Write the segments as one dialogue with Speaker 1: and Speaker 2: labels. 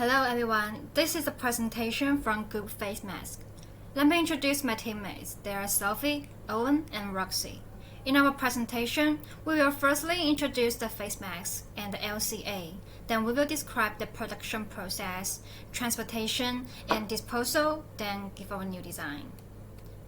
Speaker 1: Hello everyone, this is a presentation from Group Face Mask. Let me introduce my teammates. They are Sophie, Owen, and Roxy. In our presentation, we will firstly introduce the face mask and the LCA. Then we will describe the production process, transportation, and disposal, then give our new design.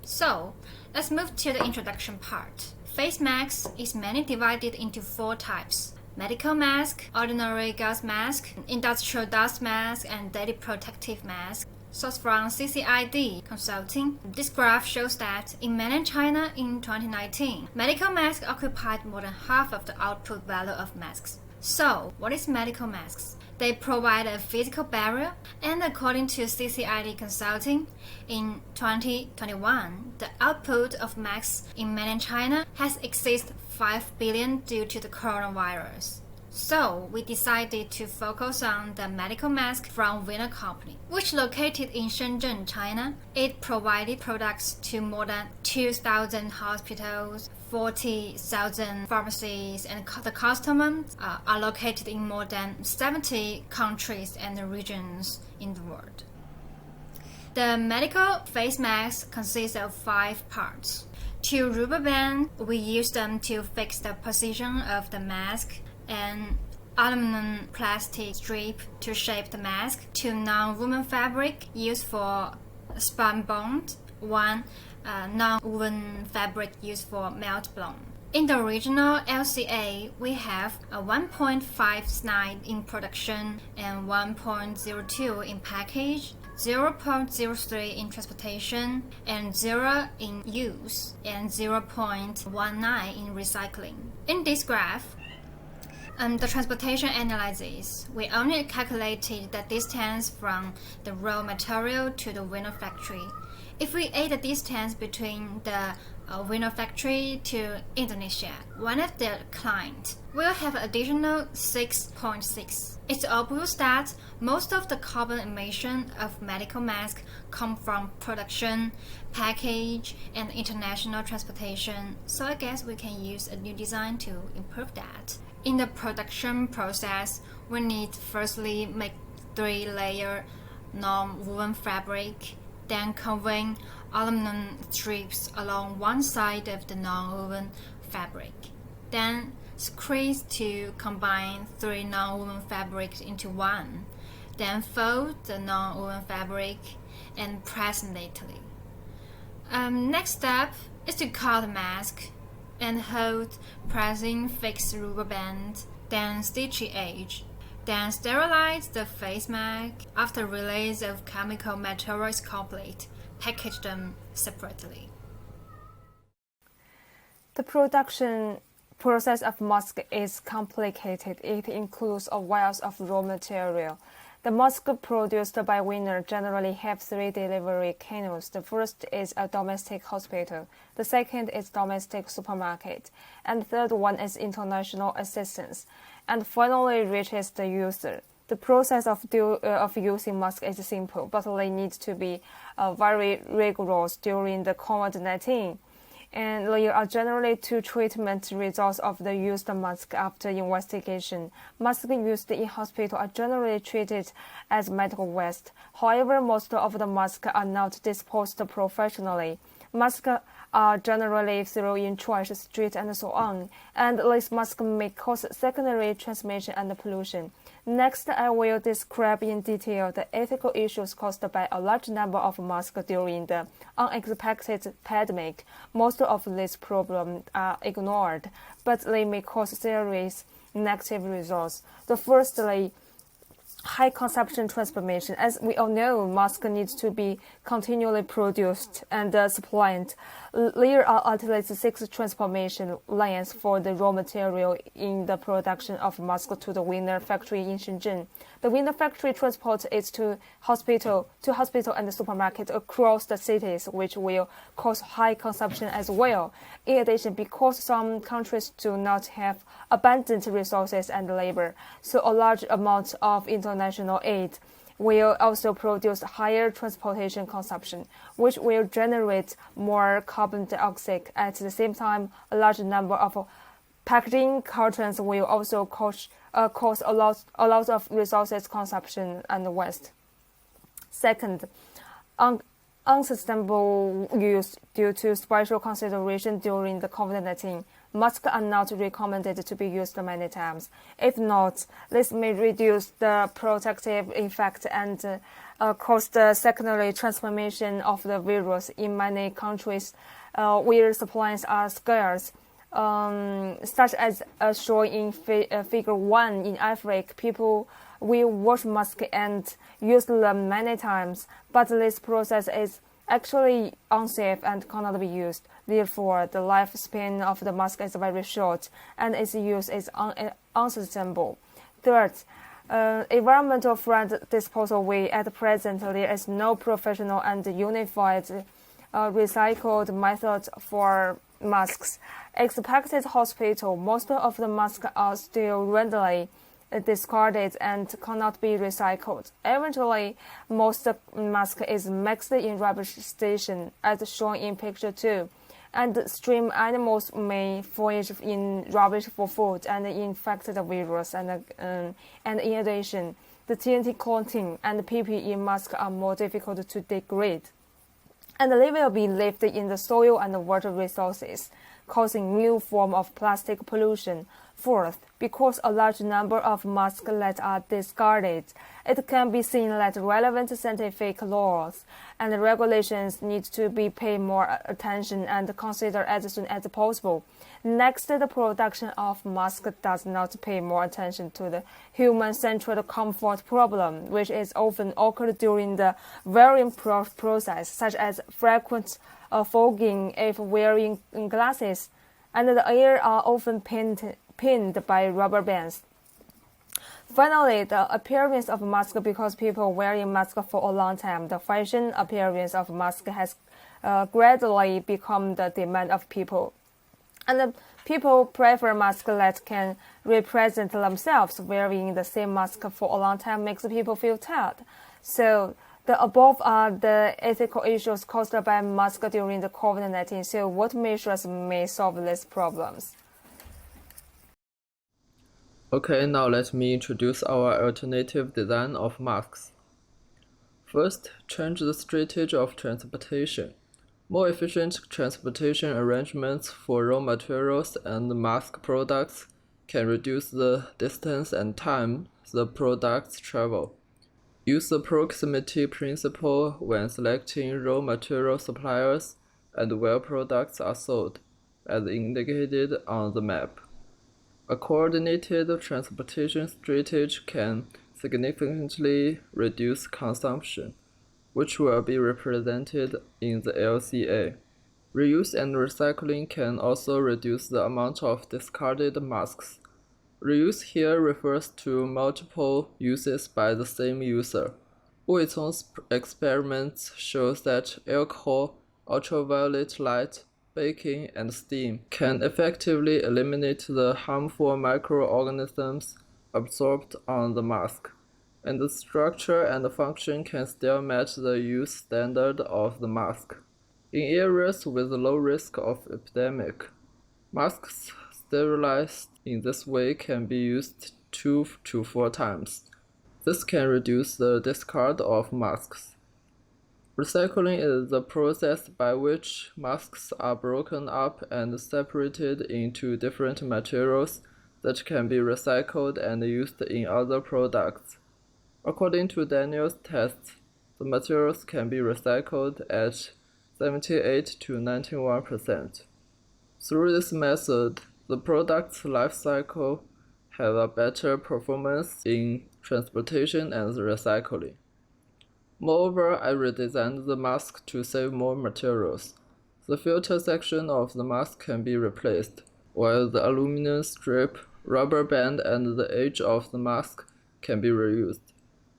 Speaker 1: So, let's move to the introduction part. Face mask is mainly divided into 4 types. Medical mask, ordinary gas mask, industrial dust mask, and daily protective mask. Source from CCID Consulting. This graph shows that in mainland China in 2019, medical masks occupied more than half of the output value of masks. So, what is medical masks? They provide a physical barrier, and according to CCID Consulting, in 2021, the output of masks in mainland China has exceeded 5 billion due to the coronavirus. So, we decided to focus on the medical mask from Winner Company, which located in Shenzhen, China. It provided products to more than 2,000 hospitals, 40,000 pharmacies, and the customers are located in more than 70 countries and regions in the world. The medical face mask consists of 5 parts. 2 rubber bands, we use them to fix the position of the mask, and aluminum plastic strip to shape the mask, 2 non-woven fabric used for spun bond, 1 non-woven fabric used for melt blown. In the original LCA, we have a 1.59 in production and 1.02 in package, 0.03 in transportation, and 0 in use, and 0.19 in recycling. In this graph, the transportation analysis, we only calculated the distance from the raw material to the winner factory. If we add the distance between the winner factory to Indonesia, one of the clients will have additional 6.6. It's obvious that most of the carbon emission of medical masks come from production, package, and international transportation, so I guess we can use a new design to improve that. In the production process, we need firstly make 3-layer non-woven fabric, then covering aluminum strips along one side of the non-woven fabric. Then squeeze to combine 3 non-woven fabrics into one. Then fold the non-woven fabric and press neatly. Next step is to cut the mask and hold pressing fixed rubber band, then stitch the edge. Then sterilize the face mask. After release of chemical material is complete, package them separately.
Speaker 2: The production process of mask is complicated. It includes a wealth of raw material. The masks produced by Winner generally have 3 delivery channels. The first is a domestic hospital, the second is domestic supermarket, and the third one is international assistance, and finally reaches the user. The process of using masks is simple, but they need to be very rigorous during the COVID-19. And there are generally 2 treatment results of the used mask after investigation. Masks used in hospital are generally treated as medical waste. However, most of the masks are not disposed professionally. Masks are generally thrown in trash, street, and so on, and these masks may cause secondary transmission and pollution. Next, I will describe in detail the ethical issues caused by a large number of masks during the unexpected pandemic. Most of these problems are ignored, but they may cause serious negative results. The firstly, high consumption transformation. As we all know, masks need to be continually produced and supplied. There are at least 6 transformation lines for the raw material in the production of masks to the Winner factory in Shenzhen. The Winner factory transports it to hospital and supermarket across the cities, which will cause high consumption as well. In addition, because some countries do not have abundant resources and labor, so a large amount of international aid will also produce higher transportation consumption, which will generate more carbon dioxide. At the same time, a large number of packaging cartons will also cause cause a lot of resources consumption and waste. Second, unsustainable use due to special consideration during the COVID-19. Masks are not recommended to be used many times. If not, this may reduce the protective effect and cause the secondary transformation of the virus in many countries where supplies are scarce. Such as shown in Figure 1 in Africa, people will wash masks and use them many times, but this process is actually unsafe and cannot be used. Therefore, the lifespan of the mask is very short and its use is unsustainable. Third, environmental friendly disposal way. At present, there is no professional and unified recycled method for masks. Expected hospital, most of the masks are still randomly discarded and cannot be recycled. Eventually, most mask is mixed in rubbish station, as shown in picture 2. And stream animals may forage in rubbish for food and infect the virus. And in addition, the TNT clothing and PPE masks are more difficult to degrade, and they will be left in the soil and water resources, causing new form of plastic pollution. Fourth, because a large number of masks that are discarded, it can be seen that relevant scientific laws and regulations need to be paid more attention and considered as soon as possible. Next, the production of masks does not pay more attention to the human-centered comfort problem, which is often occurred during the wearing process, such as frequent fogging if wearing glasses, and the ears are often pinned by rubber bands. Finally, the appearance of mask. Because people wearing masks for a long time, the fashion appearance of mask has gradually become the demand of people. And people prefer masks that can represent themselves. Wearing the same mask for a long time makes people feel tired. So the above are the ethical issues caused by masks during the COVID-19. So what measures may solve these problems?
Speaker 3: Okay, now let me introduce our alternative design of masks. First, change the strategy of transportation. More efficient transportation arrangements for raw materials and mask products can reduce the distance and time the products travel. Use the proximity principle when selecting raw material suppliers and where products are sold, as indicated on the map. A coordinated transportation strategy can significantly reduce consumption, which will be represented in the LCA. Reuse and recycling can also reduce the amount of discarded masks. Reuse here refers to multiple uses by the same user. Wu Cong's experiments shows that alcohol, ultraviolet light, baking, and steam can effectively eliminate the harmful microorganisms absorbed on the mask, and the structure and function can still match the use standard of the mask. In areas with low risk of epidemic, masks sterilized in this way can be used 2 to 4 times. This can reduce the discard of masks. Recycling is the process by which masks are broken up and separated into different materials that can be recycled and used in other products. According to Daniel's tests, the materials can be recycled at 78 to 91%. Through this method, the product's life cycle have a better performance in transportation and recycling. Moreover, I redesigned the mask to save more materials. The filter section of the mask can be replaced, while the aluminum strip, rubber band, and the edge of the mask can be reused.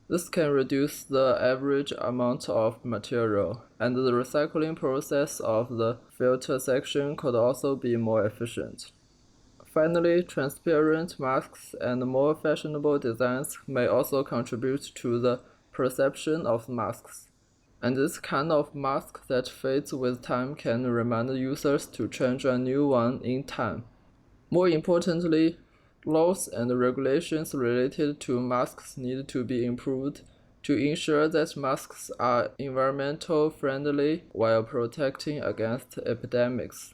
Speaker 3: This can reduce the average amount of material, and the recycling process of the filter section could also be more efficient. Finally, transparent masks and more fashionable designs may also contribute to the perception of masks, and this kind of mask that fades with time can remind users to change a new one in time. More importantly, Laws and regulations related to masks need to be improved to ensure that masks are environmental friendly while protecting against epidemics.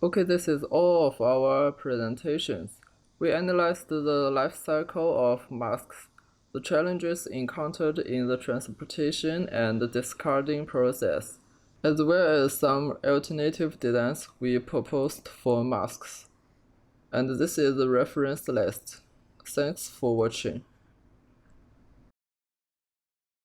Speaker 3: Okay, this is all of our presentations. We analyzed the life cycle of masks, the challenges encountered in the transportation and discarding process, as well as some alternative designs we proposed for masks. And this is the reference list. Thanks for watching.